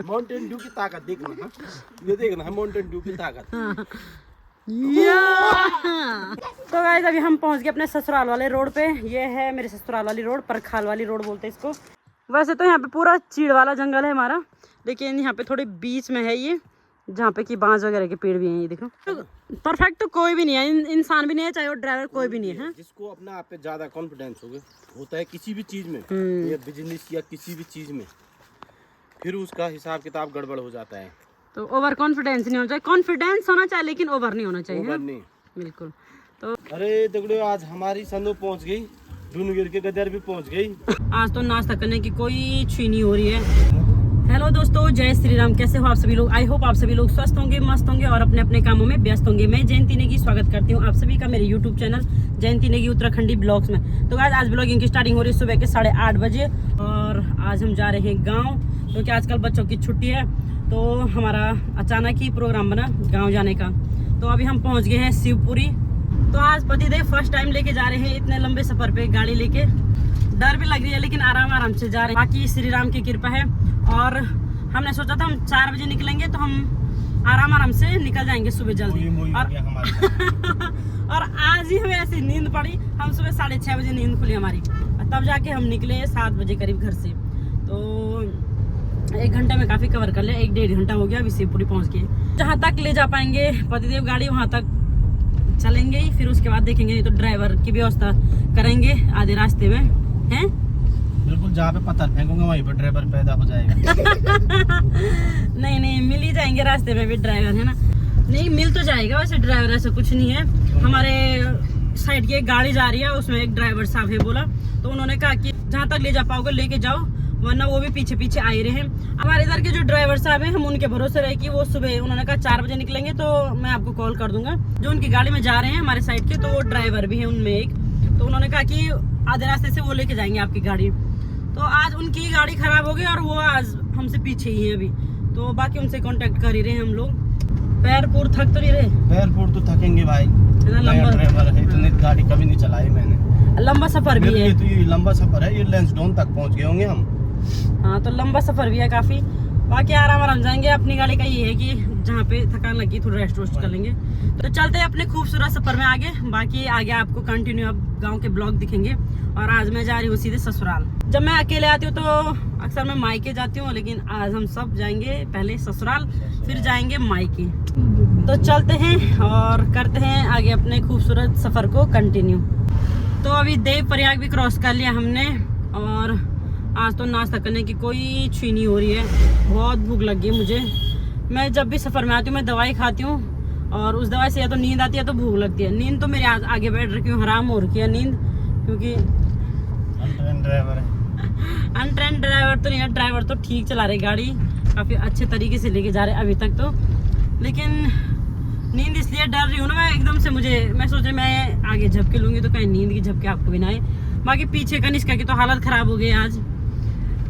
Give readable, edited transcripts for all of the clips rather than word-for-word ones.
Mountain Dew की ताकत देखना है, ये देखना है माउंटेन ड्यू की ताकत। तो गाइस अभी हम पहुंच गए अपने ससुराल वाले रोड पे। ये है मेरे ससुराल वाली रोड, परखाल वाली रोड बोलते हैं इसको। वैसे तो यहाँ पे पूरा चीड़ वाला जंगल है हमारा, लेकिन यहाँ पे थोड़ी बीच में है ये, जहाँ पे कि बांस वगैरह के पेड़ भी हैं। ये देखो परफेक्ट तो कोई भी नहीं है, इंसान भी नहीं है, चाहे वो ड्राइवर कोई भी नहीं है। जिसको अपने आप पे ज्यादा कॉन्फिडेंस होता है किसी भी चीज में, या बिजनेस या किसी भी चीज में, फिर उसका हिसाब किताब गड़बड़ हो जाता है। तो ओवर कॉन्फिडेंस नहीं होना चाहिए, कॉन्फिडेंस होना चाहिए लेकिन ओवर नहीं होना चाहिए। ओवर नहीं, बिल्कुल। तो अरे दगड़ियों आज हमारी संदो पहुंच गई, डूनगिर के गदर भी पहुंच गई। आज तो नाश्ता करने की कोई छीनी हो रही है। हेलो दोस्तों, जय श्री राम। कैसे हो आप सभी लोग? आई होप आप सभी लोग स्वस्थ होंगे, मस्त होंगे और अपने अपने कामों में व्यस्त होंगे। मैं जयंती नेगी स्वागत करती हूँ आप सभी का मेरे यूट्यूब चैनल जयंती नेगी उत्तराखंडी ब्लॉग्स में। तो आज ब्लॉगिंग की स्टार्टिंग हो रही है सुबह के 8:30 बजे और आज हम जा रहे हैं गाँव, क्योंकि आजकल बच्चों की छुट्टी है। तो हमारा अचानक ही प्रोग्राम बना गाँव जाने का। तो अभी हम पहुँच गए हैं शिवपुरी। तो आज पतिदेव फर्स्ट टाइम लेके जा रहे हैं इतने लंबे सफर पे गाड़ी लेके। डर भी लग रही है लेकिन आराम से जा रहे हैं। बाकी श्री राम की कृपा है। और हमने सोचा था हम 4 बजे निकलेंगे तो हम आराम से निकल जाएंगे सुबह जल्दी। और आज ही हमें ऐसी नींद पड़ी, हम सुबह 6:30 बजे नींद खुली हमारी, तब जाके हम निकले 7 बजे करीब घर से। तो 1 घंटे में काफी कवर कर लिया, 1-1.5 घंटा हो गया। अभी शिवपुरी पहुंच गए। जहाँ तक ले जा पाएंगे पतिदेव गाड़ी वहाँ तक चलेंगे ही, फिर उसके बाद देखेंगे, नहीं तो ड्राइवर की व्यवस्था करेंगे आधे रास्ते में हैं। बिल्कुल, जहाँ पे पत्थर फेंकूंगा वहीं पर ड्राइवर पैदा हो जाएगा। नहीं मिल ही जाएंगे रास्ते में भी ड्राइवर, है ना? नहीं मिल तो जाएगा वैसे ड्राइवर, ऐसा कुछ नहीं है। हमारे साइड की एक गाड़ी जा रही है, उसमें एक ड्राइवर साहब है बोला, तो उन्होंने कहा कि जहाँ तक ले जा पाओगे लेके जाओ, वरना वो भी पीछे आए रहे हैं। हमारे इधर के जो ड्राइवर साहब हैं हम उनके भरोसे रहे कि वो सुबह उन्होंने कहा 4 बजे निकलेंगे तो मैं आपको कॉल कर दूंगा। जो उनकी गाड़ी में जा रहे हैं हमारे साइड के, तो वो ड्राइवर भी है उनमें एक, तो उन्होंने कहा कि आधे रास्ते से वो लेके जाएंगे आपकी गाड़ी। तो आज उनकी गाड़ी खराब हो गई और वो आज हमसे पीछे ही है अभी, तो बाकी उनसे कांटेक्ट कर ही रहे हैं हम लोग। पैर पूर थक तो नहीं रहे? पैर पूर तो थकेंगे भाई, लंबा ड्राइवर है, इतनी गाड़ी कभी नहीं चलाई मैंने। लंबा सफर भी है, तो ये लंबा सफर है, ये लैंसडाउन तक पहुंच गए होंगे हम। हाँ तो लंबा सफर भी है काफी। बाकी आराम जाएंगे। अपनी गाड़ी का ये है कि जहाँ पे थकान लगी थोड़ा रेस्ट वेस्ट कर लेंगे। तो चलते हैं अपने खूबसूरत सफर में आगे। बाकी आगे आपको कंटिन्यू अब गांव के ब्लॉग दिखेंगे। और आज मैं जा रही हूँ सीधे ससुराल। जब मैं अकेले आती हूँ तो अक्सर मैं मायके जाती हूँ, लेकिन आज हम सब जाएंगे पहले ससुराल, फिर जाएंगे मायके। तो चलते हैं और करते हैं आगे अपने खूबसूरत सफर को कंटिन्यू। तो अभी देव प्रयाग भी क्रॉस कर लिया हमने और आज तो नाश्ता करने की कोई छीनी हो रही है। बहुत भूख लगी है मुझे। मैं जब भी सफ़र में आती हूँ मैं दवाई खाती हूँ और उस दवाई से या तो नींद आती है या तो भूख लगती है। नींद तो मेरे आगे बैठ रखी हूँ, हराम हो रखी है नींद, क्योंकि अनट्रेंड ड्राइवर है। अनट्रेंड ड्राइवर तो नहीं है, ड्राइवर तो ठीक चला रहे गाड़ी, काफ़ी अच्छे तरीके से लेके जा रहे अभी तक तो। लेकिन नींद इसलिए डर रही हूँ ना मैं एकदम से, मैं सोच रही मैं आगे झपके लूँगी तो कहीं नींद की झपके आपको भी ना आए। बाकी पीछे कनिष्का की तो हालत ख़राब हो गई आज।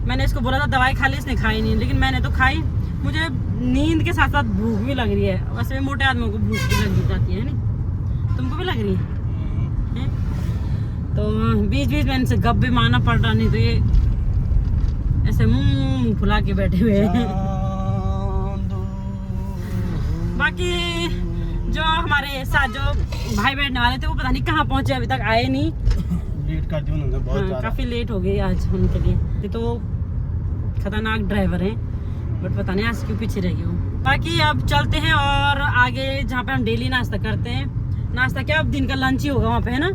मैंने इसको बोला था दवाई खा ली, इसने खाई नहीं, लेकिन मैंने तो खाई। मुझे नींद के साथ साथ भूख भी लग रही है। वैसे मोटे आदमियों को भूख भी लग जाती है नहीं? तुमको भी लग रही है? तो बीच में इनसे गप भी मारना पड़ रहा, नहीं तो ये ऐसे मुंह फुला के बैठे हुए हैं। बाकी जो हमारे साथ जो भाई बैठने वाले थे वो पता नहीं कहाँ पहुँचे, अभी तक आए नहीं। लेट कर दिया उन्होंने बहुत ज़्यादा। काफ़ी लेट हो गई आज उनके लिए। ये तो खतरनाक ड्राइवर हैं, बट पता नहीं आज क्यों पीछे रह गए वो। बाकी अब चलते हैं और आगे जहाँ पे हम डेली नाश्ता करते हैं। नाश्ता क्या, अब दिन का लंच ही होगा वहाँ पे, है ना?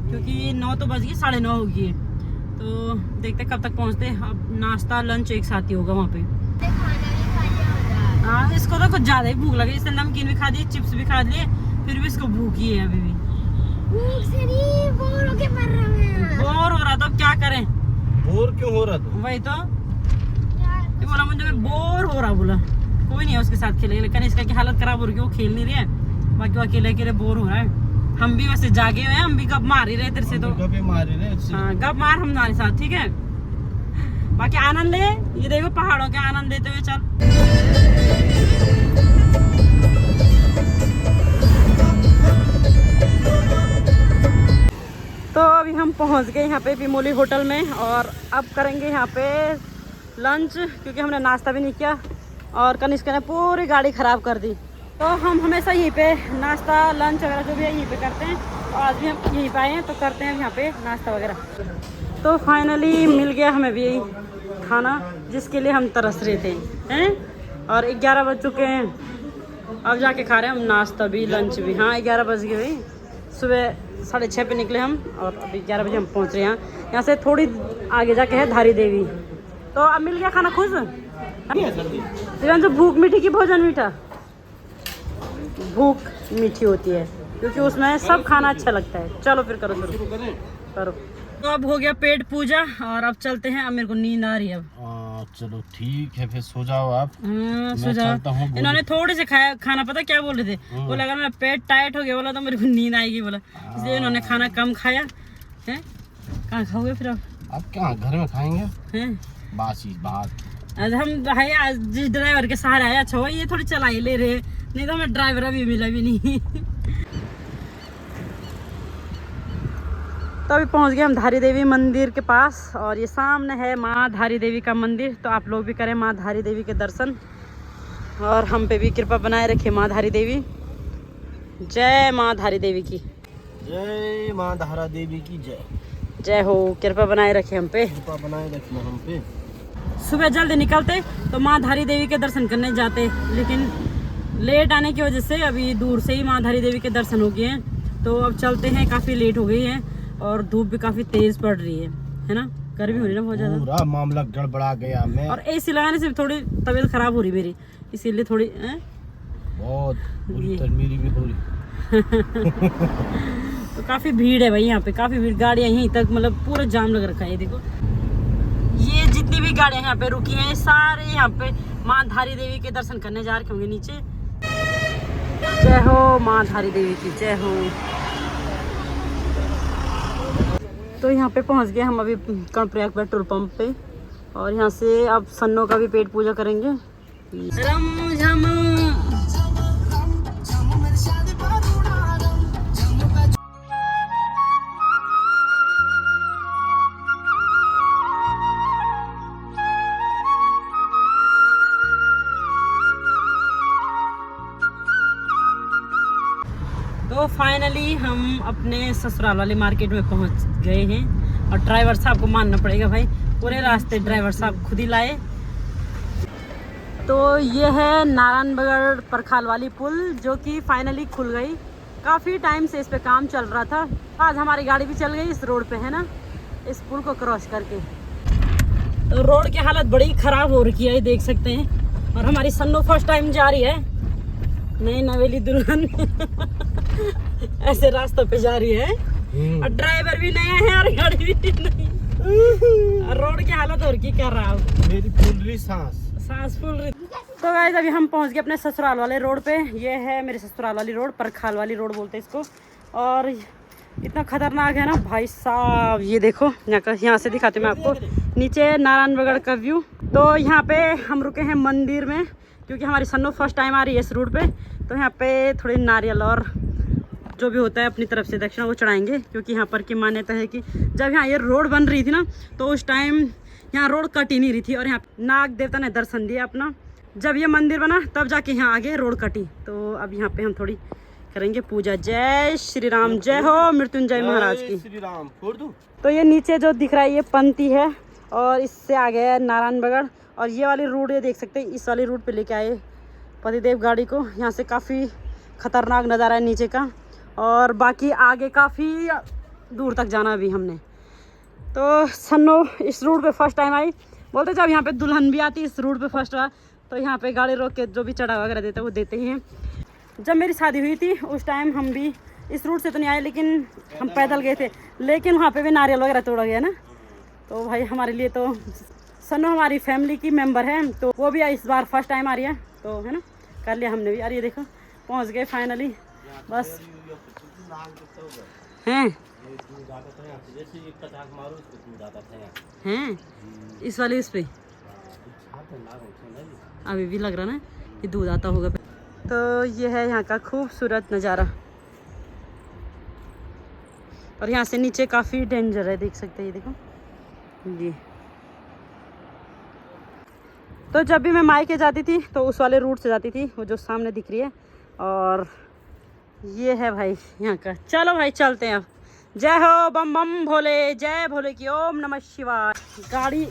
क्योंकि 9 तो बज गई, 9:30 हो गई है। तो देखते कब तक पहुँचते हैं। अब नाश्ता लंच एक साथ ही होगा वहाँ पे। हाँ इसको तो कुछ ज़्यादा ही भूख लगी, इसने नमकीन भी खा दी, चिप्स भी खा लिए, फिर भी इसको भूख ही है अभी भी। बोर हो रहा था, अब क्या करें? बोर क्यों हो रहा था? वही तो बोला मुझे बोर हो रहा, बोला कोई नहीं है उसके साथ खेलेंगे, लेकिन इसका की हालत खराब हो रही है, वो खेल नहीं रही है। बाकी वो अकेले बोर हो रहा है। हम भी वैसे जागे हुए हैं, हम भी गप मार ही रहे तेरे से, तो गप मार रहे। हाँ गप मार हमारे साथ, ठीक है? बाकी आनंद ले, ये देखो पहाड़ों के आनंद लेते हुए चल। तो अभी हम पहुंच गए यहाँ पे विमोली होटल में और अब करेंगे यहाँ पे लंच, क्योंकि हमने नाश्ता भी नहीं किया और कनिष्का ने पूरी गाड़ी ख़राब कर दी। तो हम हमेशा यहीं पे नाश्ता लंच वगैरह जो भी है यहीं पे करते हैं, और आज भी हम यहीं पे आए हैं तो करते हैं यहाँ पे नाश्ता वगैरह। तो फाइनली मिल गया हमें भी यही खाना जिसके लिए हम तरस रहे थे हैं। और 11 बज चुके हैं, अब जाके खा रहे हैं हम नाश्ता भी लंच भी। हाँ 11 बज गए भाई, सुबह 6:30 पे निकले हम और अभी 11 बजे हम पहुँच रहे हैं। यहाँ से थोड़ी आगे जाके है धारी देवी। तो अब मिल गया खाना खुश। जो भूख मीठी की भोजन मीठा, भूख मीठी होती है क्योंकि उसमें सब खाना अच्छा लगता है। चलो फिर करो शुरू करो। तो अब हो गया पेट पूजा और अब चलते हैं। अब मेरे को नींद आ रही है अब। चलो ठीक है फिर सो जाओ आप। सो जाओ। इन्होंने थोड़े से खाया खाना, पता क्या बोल रहे थे, बोला अगर मेरा पेट टाइट हो गया बोला तो मेरे को नींद आएगी बोला, इसलिए इन्होंने खाना कम खाया है। कहाँ खाओगे फिर अब क्या घर में खाएंगे हैं? बात आज हम भाई आज जिस ड्राइवर के सहारे आए, अच्छा हुआ ये थोड़ी चला ही ले रहे, नहीं तो हमें ड्राइवर अभी मिला भी नहीं। तो अभी पहुंच गए हम धारी देवी मंदिर के पास और ये सामने है माँ धारी देवी का मंदिर। तो आप लोग भी करें माँ धारी देवी के दर्शन और हम पे भी कृपा बनाए रखे माँ धारी देवी। जय माँ धारी देवी की, जय माँ धारा देवी की जय। जय हो, कृपा बनाए रखे हम पे, कृपा बनाए रखना हम पे। सुबह जल्दी निकलते तो माँ धारी देवी के दर्शन करने जाते, लेकिन लेट आने की वजह से अभी दूर से ही माँ धारी देवी के दर्शन हो गए हैं। तो अब चलते हैं, काफ़ी लेट हो गई है और धूप भी काफ़ी तेज़ पड़ रही है ना, गर्मी हो रही है ना बहुत ज़्यादा। पूरा मामला गड़बड़ा गया मैं, और एसी लगाने से थोड़ी तबीयत ख़राब हो रही मेरी, इसीलिए थोड़ी बहुत बुरी मेरी भी हो रही। तो काफ़ी भीड़ है भाई यहाँ पे, काफ़ी भीड़, गाड़ियाँ यहीं तक मतलब पूरा जाम लग रखा है। देखो ये जितनी भी गाड़ियाँ यहाँ पे रुकी हैं सारे यहाँ पे माँ धारी देवी के दर्शन करने जा रहे होंगे नीचे। जय हो माँ धारी देवी की जय हो। तो यहाँ पे पहुँच गए हम अभी कर्णप्रयाग पेट्रोल पंप पे और यहाँ से अब सन्नो का भी पेट पूजा करेंगे। रम झम तो फाइनली हम अपने ससुराल वाली मार्केट में पहुंच गए हैं और ड्राइवर साहब को मानना पड़ेगा भाई, पूरे रास्ते ड्राइवर साहब खुद ही लाए। तो ये है नारायणगढ़ परखाल वाली पुल जो कि फाइनली खुल गई। काफ़ी टाइम से इस पे काम चल रहा था, आज हमारी गाड़ी भी चल गई इस रोड पे है ना, इस पुल को क्रॉस करके। तो रोड की हालत बड़ी ख़राब हो रखी है देख सकते हैं। और हमारी सन्नो फर्स्ट टाइम जा रही है, नई नवेली दुल्हन ऐसे रास्तों पे जा रही है और ड्राइवर भी नया है और गाड़ी भी नहीं। रोड की हालत और की कर रहा हूँ, मेरी फूल रही सांस फूल रही। तो गाइस अभी हम पहुंच गए अपने ससुराल वाले रोड पे। ये है मेरे ससुराल वाली रोड, परखाल वाली रोड बोलते हैं इसको। और इतना खतरनाक है ना भाई साहब, ये देखो यहाँ से दिखाती हूँ मैं आपको, नीचे नारायणगढ़ का व्यू। तो यहाँ पे हम रुके हैं मंदिर में क्योंकि हमारी सन्नो फर्स्ट टाइम आ रही है इस रूट पे। तो यहाँ पे थोड़ी नारियल और जो भी होता है अपनी तरफ से दक्षिणा वो चढ़ाएंगे, क्योंकि यहाँ पर की मान्यता है कि जब यहाँ ये रोड बन रही थी ना तो उस टाइम यहाँ रोड कट ही नहीं रही थी और यहाँ नाग देवता ने दर्शन दिया अपना। जब ये मंदिर बना तब जाके यहाँ आगे रोड कटी। तो अब यहाँ पे हम थोड़ी करेंगे पूजा। जय श्री राम, जय हो मृत्युंजय महाराज की श्री राम। फोड़ दूं? तो ये नीचे जो दिख रहा है ये पंती है और इससे आगे है नारायणगढ़। और ये वाली रूट ये देख सकते हैं, इस वाली रूट पे लेके आए पतिदेव गाड़ी को। यहाँ से काफ़ी खतरनाक नज़ारा है नीचे का और बाकी आगे काफ़ी दूर तक जाना अभी हमने। तो सन्नो इस रूट पे फर्स्ट टाइम आई, बोलते जब यहाँ पे दुल्हन भी आती इस रूट पे फर्स्ट बार तो यहाँ पे गाड़ी रोक के जो भी चढ़ा वगैरह देते वो देते ही हैं। जब मेरी शादी हुई थी उस टाइम हम भी इस रूट से तो नहीं आए, लेकिन हम पैदल गए थे, लेकिन वहाँ पे भी नारियल वगैरह तोड़ा गया ना। तो भाई हमारे लिए तो सन्नो हमारी फैमिली की मेंबर है, तो वो भी इस बार फर्स्ट टाइम आ रही है तो है ना, कर लिया हमने भी। अरे ये देखो पहुँच गए फाइनली, बस हैं हैं इस वाले इस पे अभी भी लग रहा ना कि दूध आता होगा। तो ये है यहाँ का खूबसूरत नज़ारा और यहाँ से नीचे काफ़ी डेंजर है, देख सकते हैं ये देखो जी। तो जब भी मैं मायके जाती थी तो उस वाले रूट से जाती थी, वो जो सामने दिख रही है। और ये है भाई यहाँ का। चलो भाई चलते हैं अब। जय हो बम बम भोले, जय भोले की ओम नमः शिवाय। गाड़ी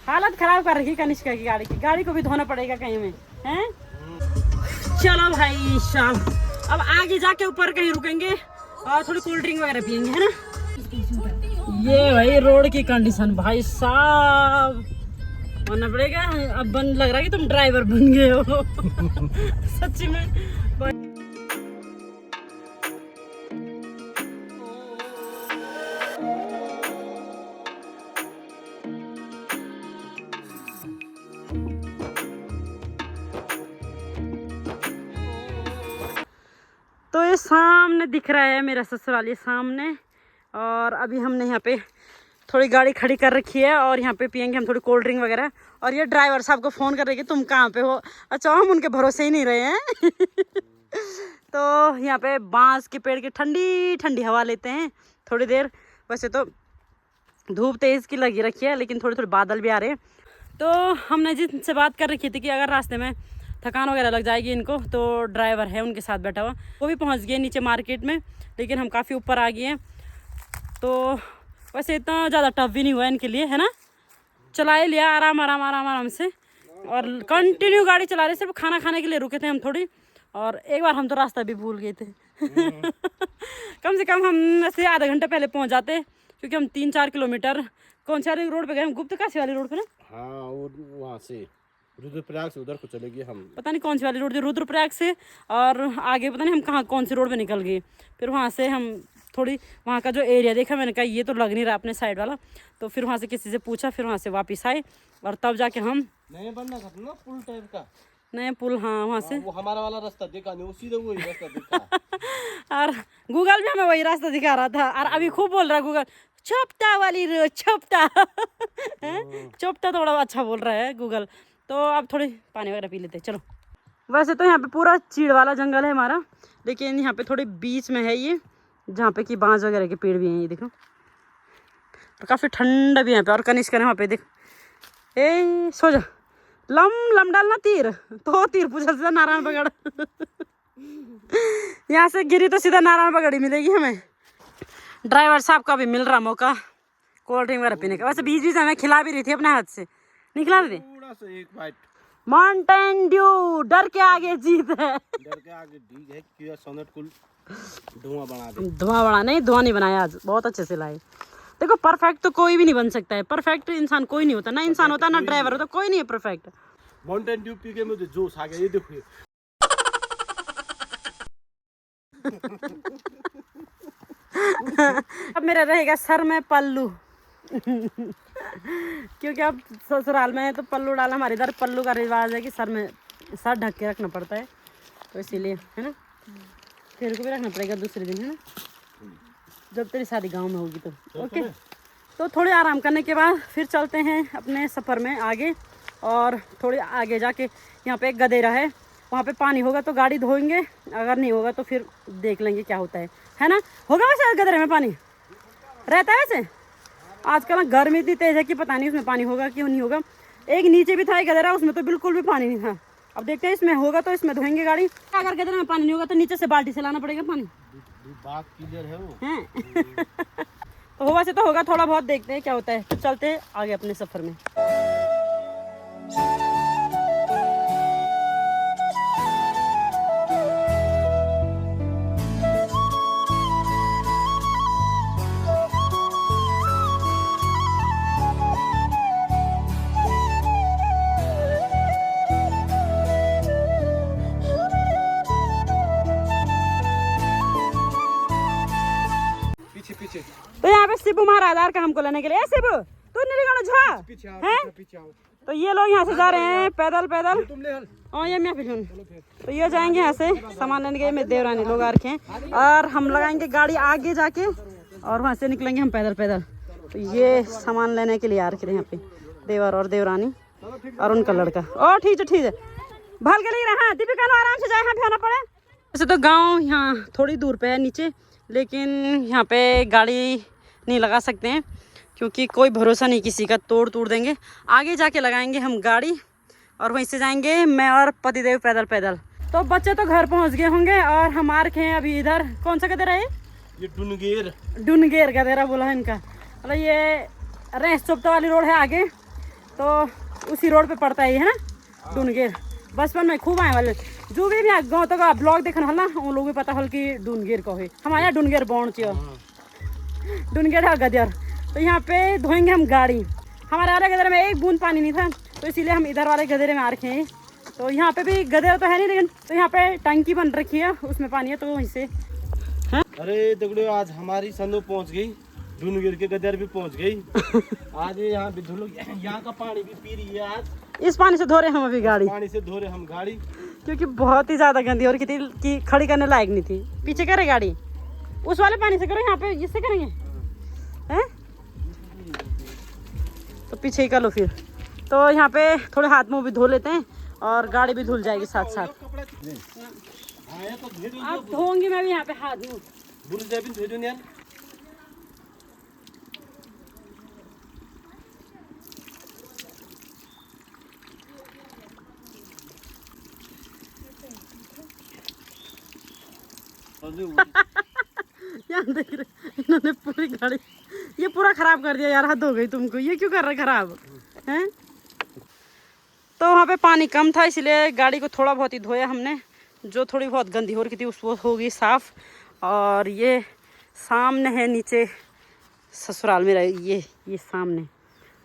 हालत खराब कर रखी कनिष्का की गाड़ी की। गाड़ी को भी धोना पड़ेगा कहीं में, हैं? चलो भाई शाम, अब आगे जाके ऊपर कहीं रुकेंगे और थोड़ी कोल्ड ड्रिंक वगैरह पियेंगे, है ना। ये भाई रोड की कंडीशन भाई साहब होना पड़ेगा। अब बन लग रहा है कि तुम ड्राइवर बन गए हो सच्ची में। तो ये सामने दिख रहा है मेरा ससुराल, ये सामने। और अभी हमने यहाँ पे थोड़ी गाड़ी खड़ी कर रखी है और यहाँ पे पियेंगे हम थोड़ी कोल्ड ड्रिंक वगैरह। और ये ड्राइवर साहब को फ़ोन कर रहे कि तुम कहाँ पे हो। अच्छा, हम उनके भरोसे ही नहीं रहे हैं तो यहाँ पे बांस के पेड़ की ठंडी ठंडी हवा लेते हैं थोड़ी देर। वैसे तो धूप तेज़ की लगी रखी है, लेकिन थोड़े थोड़े बादल भी आ रहे हैं। तो हमने जिनसे बात कर रखी थी कि अगर रास्ते में थकान वगैरह लग जाएगी इनको, तो ड्राइवर है उनके साथ बैठा हुआ, वो भी पहुंच गए नीचे मार्केट में। लेकिन हम काफ़ी ऊपर आ गए हैं, तो वैसे इतना ज़्यादा टफ भी नहीं हुआ इनके लिए, है ना। चला ही लिया आराम आराम आराम आराम से, और कंटिन्यू गाड़ी चला रहे। सिर्फ खाना खाने के लिए रुके थे हम थोड़ी, और एक बार हम तो रास्ता भी भूल गए थे कम से कम हम ऐसे आधा घंटा पहले पहुँच जाते, क्योंकि हम 3-4 किलोमीटर कौन सी वाली रोड पे गए हम, गुप्त काशी वाली रोड पे ना। हाँ, वो वहाँ से रुद्रप्रयाग से उधर को चलेगी हम, पता नहीं कौन सी वाली रोड थी, रुद्रप्रयाग से। और आगे पता नहीं हम कहाँ कौन सी रोड पे निकल गए। फिर वहाँ से हम थोड़ी वहाँ का जो एरिया देखा, मैंने कहा ये तो लग नहीं रहा अपने साइड वाला। तो फिर वहाँ से किसी से पूछा, फिर वहाँ से वापस आए, और तब जाके हम नए बनना था ना पुल टाइप का, नए पुल, हाँ वहाँ से। वो हमारा वाला रास्ता देखा नहीं, वो सीधा वही रास्ता दिखा और गूगल भी हमें वही रास्ता दिखा रहा था। और अभी खूब बोल रहा है गूगल, चोपटा वाली रोड, चोपटा चोपटा थोड़ा अच्छा बोल रहा है गूगल। तो अब थोड़ी पानी वगैरह पी लेते हैं, चलो। वैसे तो यहाँ पे पूरा चीड़ वाला जंगल है हमारा, लेकिन यहाँ पे थोड़ी बीच में है ये, जहाँ पे कि बांस वगैरह के पेड़ भी हैं, ये देखो। और काफ़ी ठंडा भी यहाँ पे। और कनिष्का ने वहाँ पे देख, ए सो जा, लम डालना तीर, तो तीर पूछा सीधा नारायण पगड़ यहाँ से गिरी तो सीधा नारायण पगड़ ही मिलेगी हमें। ड्राइवर साहब का भी मिल रहा मौका कोल्ड ड्रिंक वगैरह पीने का। वैसे बीच बीच में खिला भी रही थी अपने हाथ से, नहीं खिला रही थी। थोड़ा सा एक बाइट। माउंटेन ड्यू, डर के आगे जीत है। डर के आगे ठीक है, क्यों सोनेट कुल धुआं बना दे। धुआं बना नहीं, धुआं नहीं बनाया आज, बहुत अच्छे से लाए। देखो परफेक्ट तो कोई भी नहीं बन सकता है, परफेक्ट इंसान कोई नहीं होता, ना इंसान होता ना ड्राइवर होता, कोई नहीं है परफेक्ट। माउंटेन ड्यू पी के मुझे जोश आ गया, ये देखो अब मेरा रहेगा सर में पल्लू क्योंकि अब ससुराल में है तो पल्लू डाला। हमारे इधर पल्लू का रिवाज है कि सर में सर ढक के रखना पड़ता है, तो इसीलिए, है ना। तेरे को भी रखना पड़ेगा दूसरे दिन, है ना, जब तेरी शादी गांव में होगी तो। ओके, तो थोड़े आराम करने के बाद फिर चलते हैं अपने सफ़र में आगे। और थोड़े आगे जाके यहाँ पे एक गदेरा है, वहाँ पे पानी होगा तो गाड़ी धोएंगे, अगर नहीं होगा तो फिर देख लेंगे क्या होता है ना। होगा वैसे गदेरे में पानी रहता है वैसे। आजकल ना गर्मी इतनी तेज़ है कि पता नहीं उसमें पानी होगा कि नहीं होगा। एक नीचे भी था एक गदेरा, उसमें तो बिल्कुल भी पानी नहीं था। अब देखते हैं, इसमें होगा तो इसमें धोएंगे गाड़ी, अगर गदेरे में पानी नहीं होगा तो नीचे से बाल्टी से लाना पड़ेगा पानी। बात क्लियर है वो हैं तो होगा से तो होगा, थोड़ा बहुत देखते हैं क्या होता है। तो चलते हैं आगे अपने सफ़र में। तो यहाँ पे शिबू महाराज का हमको लेने के लिए, शिबू तू नीलगढ़ झा हैं। तो ये लोग यहाँ से जा रहे हैं पैदल पैदल। और ये मैं फिर तो ये जाएंगे यहाँ से सामान लेने के। मैं देवरानी लोग आ रखे हैं, और हम लगाएंगे गाड़ी आगे जाके, और वहाँ से निकलेंगे हम पैदल पैदल। तो ये सामान लेने के लिए आ रखे थे यहाँ पे देवर और देवरानी और उनका लड़का। ओ ठीक है भाल के लिए। हाँ दीपिका नो आराम से जाए, यहाँ पे आना पड़े। वैसे तो गाँव यहाँ थोड़ी दूर पे है नीचे, लेकिन यहाँ पे गाड़ी नहीं लगा सकते हैं क्योंकि कोई भरोसा नहीं किसी का, तोड़ देंगे। आगे जाके लगाएंगे हम गाड़ी, और वहीं से जाएंगे मैं और पतिदेव पैदल पैदल। तो बच्चे तो घर पहुंच गए होंगे और हम आ रखे हैं अभी इधर। कौन सा गदेरा है ये? डुनगेर गदेरा बोला है इनका। मतलब ये रेस चोपता वाली रोड है आगे, तो उसी रोड पे पड़ता है ये, है ना डुनगेर। बचपन में खूब आए वाले जो भी गाँव तक तो ब्लॉग देखना हल ना, उन लोग भी पता हल कि डुनगेर को है। हम आया डुनगेर बौण चियो डुनगेर है गदेर। तो यहाँ पे धोएंगे हम गाड़ी। हमारे वाले गदेरे में एक बूंद पानी नहीं था, तो इसीलिए हम इधर वाले गदेरे में आ रखे हैं। तो यहाँ पे भी गदेरा तो है नहीं, लेकिन तो यहाँ पे टंकी बन रखी है, उसमें पानी है, तो वहीं से। अरे दगड़ियों, आज हमारी सनो पहुँच गई, डुनगेर के गदेर भी पहुँच गई। आज यहाँ भी धुलो, यहाँ का पानी भी पी रही है। आज इस पानी से धो रहे हम अभी गाड़ी, पानी से धो रहे हम गाड़ी, क्योंकि बहुत ही ज्यादा गंदी और कितनी की खड़ी करने लायक नहीं थी। पीछे करे गाड़ी, उस वाले पानी से करो, यहाँ पे इससे करेंगे हैं, तो पीछे ही कर लो फिर। तो यहाँ पे थोड़े हाथ मुंह भी धो लेते हैं और गाड़ी भी धुल जाएगी साथ साथ। अब धोऊंगी मैं भी यहाँ पे हाथ मुंह। यहाँ देख रहे इन्होंने पूरी गाड़ी ये पूरा खराब कर दिया यार। हद हो गई तुमको, ये क्यों कर रहे खराब हैं? तो वहाँ पे पानी कम था, इसलिए गाड़ी को थोड़ा बहुत ही धोया हमने। जो थोड़ी बहुत गंदी हो रही थी उसको हो गई साफ। और ये सामने है नीचे ससुराल मेरा, ये सामने।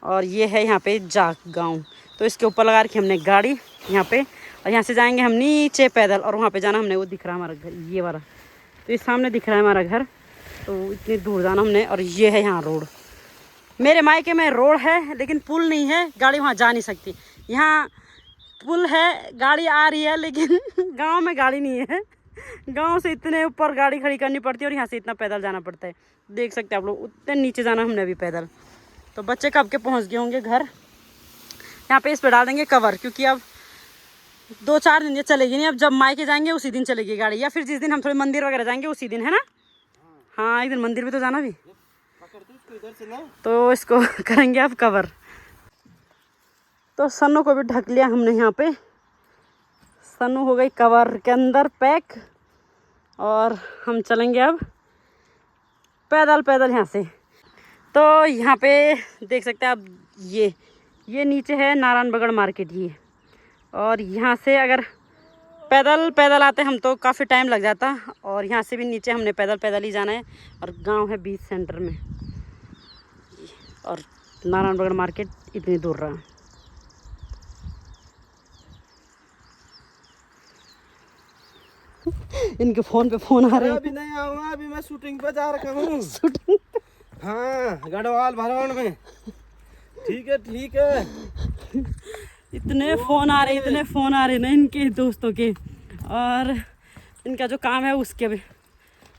और ये है यहाँ पे जाग गाँव, तो इसके ऊपर लगा रखी हमने गाड़ी यहाँ पे। और यहाँ से जाएंगे हम नीचे पैदल, और वहाँ पे जाना हमने, वो दिख रहा है हमारा घर, ये वाला। तो ये सामने दिख रहा है हमारा घर, तो इतनी दूर जाना हमने। और ये है यहाँ रोड, मेरे मायके में रोड है लेकिन पुल नहीं है, गाड़ी वहाँ जा नहीं सकती। यहाँ पुल है, गाड़ी आ रही है, लेकिन गांव में गाड़ी नहीं है। गांव से इतने ऊपर गाड़ी खड़ी करनी पड़ती है और यहाँ से इतना पैदल जाना पड़ता है। देख सकते हैं आप लोग, उतने नीचे जाना हमने अभी पैदल। तो बच्चे कब के पहुँच गए होंगे घर। यहाँ पे इस पर डाल देंगे कवर, क्योंकि अब 2-4 दिन ये चलेगी नहीं। अब जब मायके जाएंगे उसी दिन चलेगी गाड़ी, या फिर जिस दिन हम थोड़े मंदिर वगैरह जाएंगे उसी दिन, है ना। हाँ, एक दिन मंदिर भी तो जाना भी, तो इसको करेंगे अब कवर। तो सन्नू को भी ढक लिया हमने यहाँ पे। सन्नू हो गई कवर के अंदर पैक, और हम चलेंगे अब पैदल पैदल यहाँ से। तो यहाँ पे देख सकते हैं आप, ये नीचे है नारायणबगड़ मार्केट ये। और यहाँ से अगर पैदल पैदल आते हम तो काफ़ी टाइम लग जाता, और यहाँ से भी नीचे हमने पैदल पैदल ही जाना है। और गांव है बीच सेंटर में, और नारायणबगड़ मार्केट इतनी दूर रहा। इनके फोन पे फोन आ रहे हैं। अभी नहीं आऊंगा, अभी मैं शूटिंग पे जा रखा हूँ। शूटिंग? हाँ, गढ़वाल भरवान में। ठीक है। इतने फ़ोन आ रहे ना इनके दोस्तों के, और इनका जो काम है उसके भी।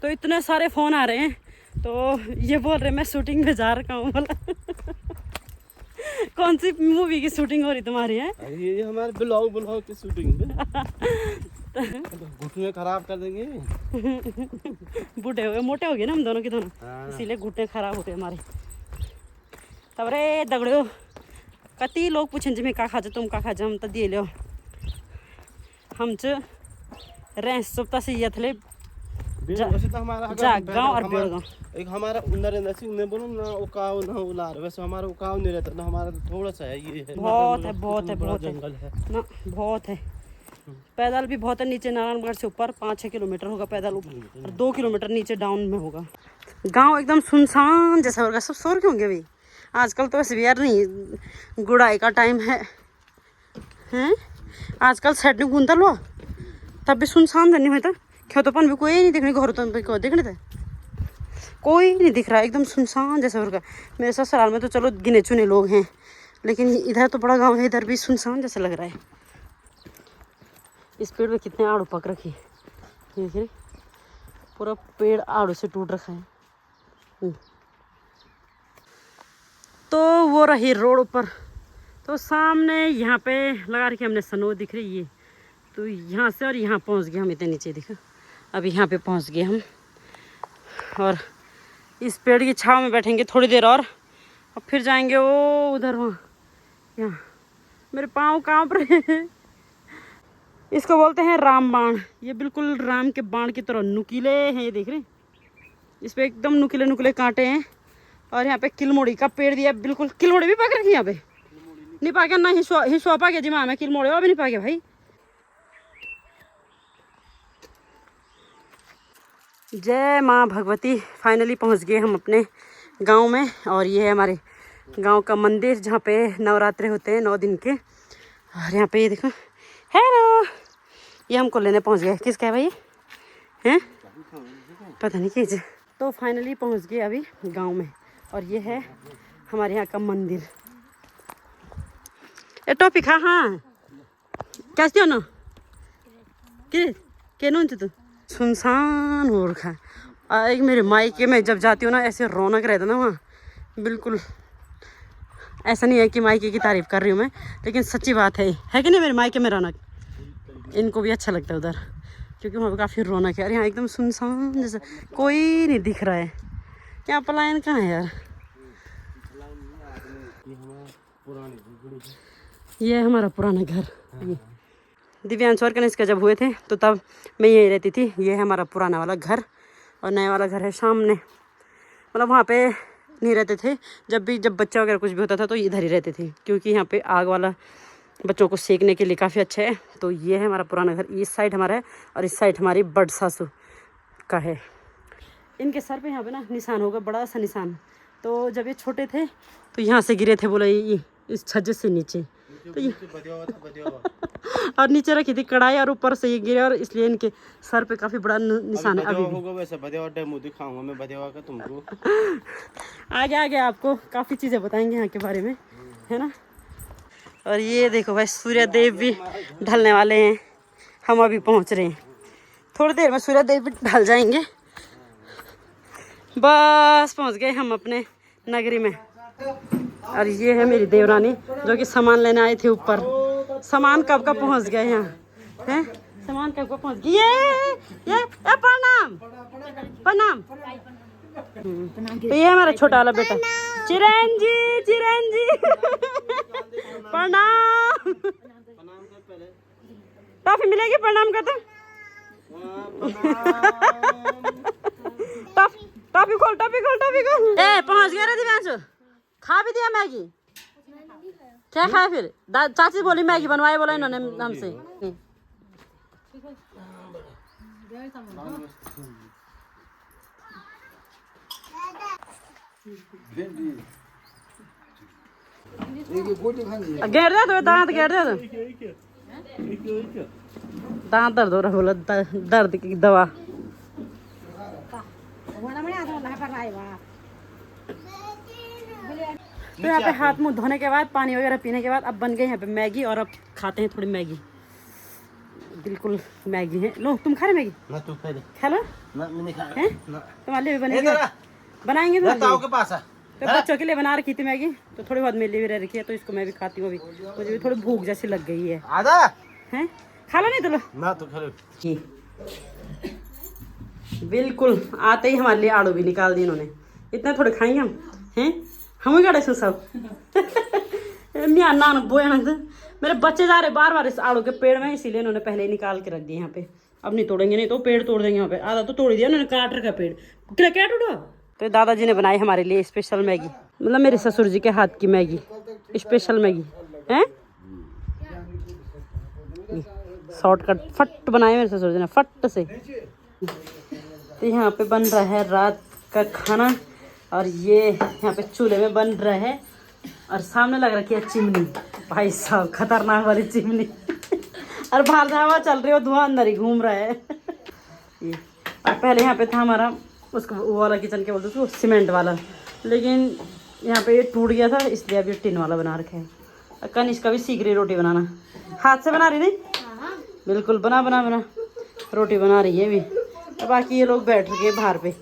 तो इतने सारे फ़ोन आ रहे हैं, तो ये बोल रहे मैं शूटिंग में जा रखा हूँ। बोला कौन सी मूवी की शूटिंग हो रही तुम्हारी है? ये हमारे ब्लॉग की शूटिंग घुटने खराब कर देंगे। बूढ़े हो गए, मोटे हो गए ना हम दोनों के दोनों। हाँ। इसीलिए घुटने खराब हो गए हमारे। तब रे दगड़ो कति लोग पूछें जी मैं का खा तुम का खा हम तो दिए लो। हम रेंस सुप्ता से ये थे गाँव और बेड़गांव। एक हमारा नरेंद्र सिंह ने बोलो ना उकाव ना उलार, वैसे हमारा उकाव नहीं रहता ना, हमारा तो थोड़ा सा है। ये है बहुत जंगल है ना, बहुत है। पैदल भी बहुत है, नीचे नारायणगढ़ से ऊपर 5-6 किलोमीटर होगा पैदल, और 2 किलोमीटर नीचे डाउन में होगा। गांव एकदम सुनसान जैसा होगा। सब सो रहे होंगे अभी, आजकल तो वैसे भी यार नहीं, गुड़ाई का टाइम है हैं। आजकल सेट नहीं घूमता लो, तब भी सुनसान नहीं होता। खेतोपन भी कोई नहीं दिखने, घर तो देखने थे कोई नहीं दिख रहा, एकदम सुनसान जैसा होगा। मेरे ससुराल में तो चलो गिने चुने लोग हैं, लेकिन इधर तो बड़ा गांव है, इधर भी सुनसान जैसा लग रहा है। इस पेड़ में कितने आड़ू पक रखी है, देख रहे पूरा पेड़ आड़ू से टूट रखा है। तो वो रही रोड ऊपर, तो सामने यहाँ पे लगा रखी हमने सनो, दिख रही ये। तो यहाँ से और यहाँ पहुँच गए हम, इतने नीचे देखा, अभी यहाँ पे पहुँच गए हम। और इस पेड़ की छाँव में बैठेंगे थोड़ी देर और फिर जाएंगे वो उधर, वहाँ यहाँ मेरे पाँव कांप रहे हैं। इसको बोलते हैं राम बाण। ये बिल्कुल राम के बाण की तरह नुकीले हैं, ये देख रहे हैं। इस पे एकदम नुकीले नुकीले कांटे हैं। और यहाँ पे किलमोड़ी का पेड़ दिया, बिल्कुल किलमोड़ी भी पक रखी यहाँ पे। नहीं पाके ना हिस्सा पाके जी मैं किलमोड़ी वो भी नहीं पाके भाई। जय माँ भगवती। फाइनली पहुँच गए हम अपने गांव में। और ये है हमारे गांव का मंदिर जहाँ पे नवरात्रे होते हैं 9 दिन के। और यहाँ पे ये देखो, हेलो, ये हमको लेने पहुँच गए। किसका है भाई? हैं पता नहीं किस। तो फाइनली पहुँच गए अभी गांव में। और ये है हमारे यहाँ का मंदिर। ए टॉपिक हाँ हाँ कैसे हो ना के नून तू सुनसान हो रखा है। एक मेरे मायके में जब जाती हूँ ना, ऐसे रौनक रहता ना वहाँ, बिल्कुल। ऐसा नहीं है कि मायके की तारीफ कर रही हूँ मैं, लेकिन सच्ची बात है कि नहीं? मेरे मायके में रौनक, इनको भी अच्छा लगता है उधर, क्योंकि वहाँ पे काफ़ी रौनक है। और यहाँ एकदम सुनसान, जैसे कोई नहीं दिख रहा है। क्या पलायन कहाँ है यार? ये हमारा पुराना घर। दिव्यांश और कनिष्का जब हुए थे तो तब मैं यहीं रहती थी। ये है हमारा पुराना वाला घर। और नया वाला घर है सामने। मतलब वहाँ पे नहीं रहते थे। जब बच्चा वगैरह कुछ भी होता था तो इधर ही रहते थे, क्योंकि यहाँ पे आग वाला बच्चों को सेकने के लिए काफ़ी अच्छा है। तो ये है हमारा पुराना घर। इस साइड हमारा है और इस साइड हमारी बड़ सासू का है। इनके सर पे यहाँ पे ना निशान होगा, बड़ा सा निशान। तो जब ये छोटे थे तो यहाँ से गिरे थे, बोला ये इस छज्जे से नीचे। तो ये और नीचे रखी थी कढ़ाई और ऊपर से ये गिरे, और इसलिए इनके सर पे काफ़ी बड़ा निशान है। अभी होगा वैसे डेमो दिखाऊंगा मैं बदेवा का तुमको। आगे आपको काफ़ी चीज़ें बताएंगे यहाँ के बारे में, है ना। और ये देखो भाई, सूर्य देव भी ढलने वाले हैं। हम अभी पहुँच रहे हैं, थोड़ी देर में सूर्य देव भी ढल जाएंगे। बस पहुँच गए हम अपने नगरी में। और ये है मेरी देवरानी, जो कि सामान लेने आए थे ऊपर। सामान कब का पहुँच गए यहाँ हैं? सामान कब का पहुँच गए? ये प्रणाम प्रणाम। तो ये हमारा छोटा वाला बेटा चिरंजी प्रणाम। टॉफी मिलेगी प्रणाम का? तो टॉफी खोल। ए पहुँच गया रे दिव्यांशु, खा भी दिया मैगी? क्या खाया फिर? चाची बोली मैगी बनवाए, बोला इन्होंने हमसे। गेर दे तो दांत, गेर दे तो दांत दर्द हो रहा, बोला दर्द की दवा। तो यहाँ पे हाथ मुंह धोने के बाद, पानी वगैरह पीने के बाद अब बन गए यहाँ पे मैगी। और अब खाते हैं थोड़ी मैगी। बिल्कुल मैगी है। लो तुम खा रहे मैगी? ना तू खा ले। खा लो ना, मैंने खाया है। तुम्हारे लिए भी बनेगी, बनाएंगे के पास है। तो बच्चों के लिए बना रखी थी मैगी, तो थोड़ी बहुत मेरे लिए भी रह रखी है, तो इसको मैं भी खाती हूँ। अभी मुझे भी थोड़ी भूख जैसी लग गई है। आधा है खा लो, नहीं तो लो ना, तो खा लो। बिल्कुल आते ही हमारे लिए आड़ू भी निकाल दी इन्होंने। इतना थोड़े खाएंगे हम ही गाड़े सब। मियाँ नान बोया मेरे बच्चे जा रहे बार इस आड़ू के पेड़ में, इसीलिए इन्होंने पहले ही निकाल के रख दिए यहाँ पे। अब नहीं तोड़ेंगे, नहीं तो पेड़ तोड़ देंगे यहाँ पे। आधा तो तोड़ दिया उन्होंने, काट रखा पेड़। क्या टूटा? तो दादाजी ने बनाई हमारे लिए स्पेशल मैगी, मतलब मेरे ससुर जी के हाथ की मैगी, स्पेशल मैगी है। शॉर्टकट फट बनाए मेरे ससुर जी ने, फट से। तो यहाँ पे बन रहा है रात का खाना। और ये यहाँ पे चूल्हे में बन रहा है। और सामने लग रखी है चिमनी, भाई साहब खतरनाक वाली चिमनी। और बाहर से हवा चल रही है, धुआं अंदर ही घूम रहा है। ये और पहले यहाँ पे था हमारा, उसको वो वाला किचन के बोलते थे, सीमेंट वाला, लेकिन यहाँ पे ये टूट गया था, इसलिए अभी टिन वाला बना रखा है। कनिष्का भी सीख रही रोटी बनाना, हाथ से बना रही नहीं, बिल्कुल बना रोटी बना रही है अभी। और बाकी ये लोग बैठ रखे बाहर पे,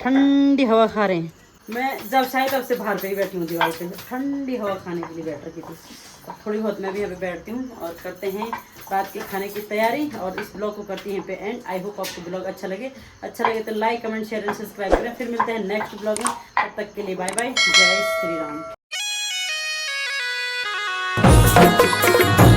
ठंडी हवा खा रहे हैं। मैं जब चाहे तब से बाहर पे ही बैठी हूँ दीवार पे, ठंडी हवा खाने के लिए बैठ रखी थी। थोड़ी बहुत मैं भी यहाँ पे बैठती हूँ और करते हैं रात के खाने की तैयारी। और इस ब्लॉग को करती हैं पे एंड। आई होप आपको ब्लॉग अच्छा लगे तो like comment share and subscribe करें। फिर मिलते हैं नेक्स्ट ब्लॉग में, तब तक के लिए बाय बाय, जय श्री राम। है।